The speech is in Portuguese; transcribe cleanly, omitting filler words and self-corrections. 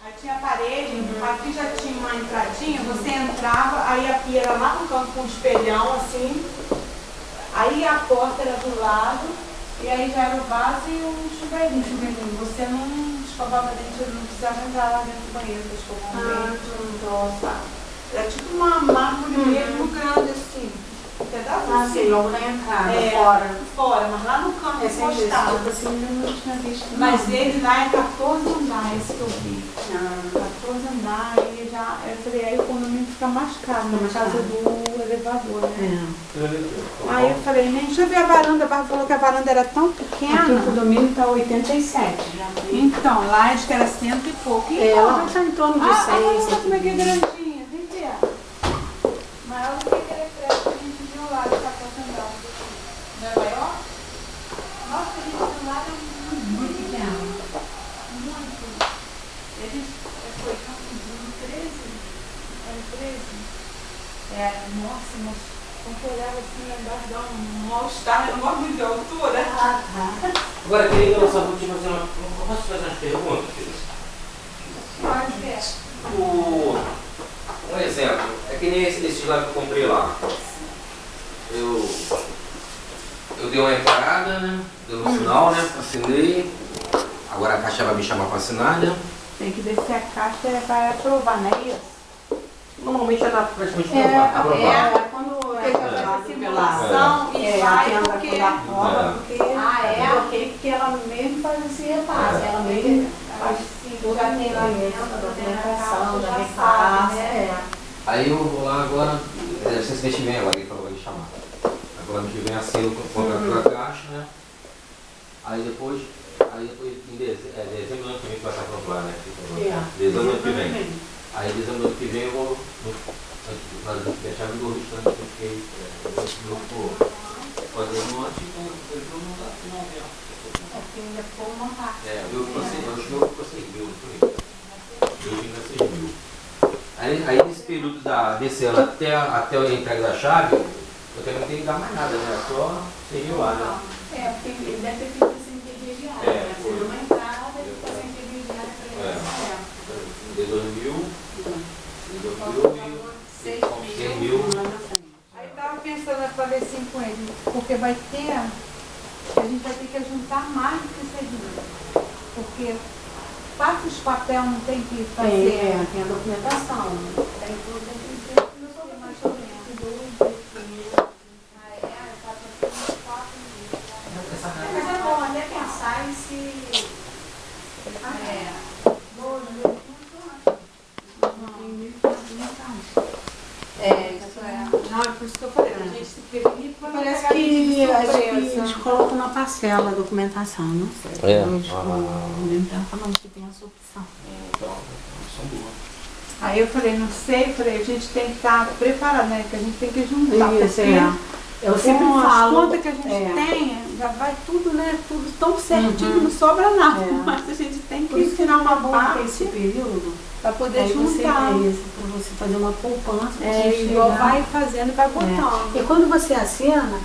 Aí tinha a parede, aqui já tinha uma entradinha, você entrava, aí a pia era lá no canto com um espelhão assim, aí a porta era do lado, e aí já era o vaso e um chuveirinho. Você não escovava dente, não precisava entrar lá dentro do banheiro para escovar o dente, um troço, sabe? Era tipo uma mármore mesmo grande assim. Sim, logo na entrada, fora, mas lá no canto encostado. Mas ele lá é 14 andares que eu vi. 14 andares, eu falei, aí o condomínio fica mais caro, na casa do elevador, né? Aí eu falei, nem, deixa eu ver a varanda, a Bárbara falou que a varanda era tão pequena. Aqui o condomínio está 87 já. Então, lá acho que era 100 e pouco. E ela vai estar em torno de 6. Olha como é que é grandinha, vem ver. Maior do que aquele prédio que a gente viu lá de 14 andares. Não é maior? Nossa, a gente viu lá era muito pequeno. Muito. E a gente foi no 13? Era 13? Nossa, mas quando eu olhava assim, embaixo dá um mal-estar, eu não gosto muito de altura. Agora, querida, eu só vou te fazer uma... Posso te fazer umas perguntas, querida? Pode ver. Um exemplo, é que nem esse lá que eu comprei lá. Eu dei uma entrada, né? Deu um sinal, né? Assinei. Agora a Caixa vai me chamar para assinar, né? Tem que ver se a Caixa vai aprovar, não é isso? Normalmente ela praticamente aprovar. Quando Porque já faz a simulação e vai porque... porque ela mesmo faz esse repasse, ela mesmo faz toda a documentação, da repasse. Aí eu vou lá agora, não sei se mês que vem agora, ele falou que vai me chamar. Agora mês que vem assino o contrato da Caixa, né? Aí depois em dezembro do ano que vem vai estar pronto lá, né? Dezembro do ano que vem. Aí dezembro do ano que vem eu vou fechar do restaurante que eu vou fazer no antes, então eu vou mandar finalmente. Porque ainda ficou uma parte. Eu acho que eu conseguiu, eu ainda 6 mil. Aí nesse período desse ano até a entrega da chave, eu também não tenho que dar mais nada, né? Só 6 mil lá, né? Porque ele deve ter feito sem intermediário, né? Por uma entrada e depois sem intermediário para ele. De 2 mil, 6 mil. Aí estava pensando para ver assim com ele, porque a gente vai ter que juntar mais do que 6 mil. Porque passa os papéis, não tem que fazer. Tem a documentação. Tem tudo, tem que ter. Eu sou mais ou menos. Mas é bom até pensar em se... Não, é por isso que eu falei, a gente se prevenir para Parece que eles colocam na parcela a documentação, não sei. Eles estão falando que tem essa opção. Então, são boas. Aí eu falei, não sei, a gente tem que estar preparado, né? Que a gente tem que juntar. Isso, eu sempre com falo. as contas que a gente tem, já vai tudo, né? Tudo tão certinho, não sobra nada. Mas a gente tem que tirar uma parte esse período para poder juntar. Para você fazer uma poupança. Igual vai fazendo, vai botando. E quando você assina,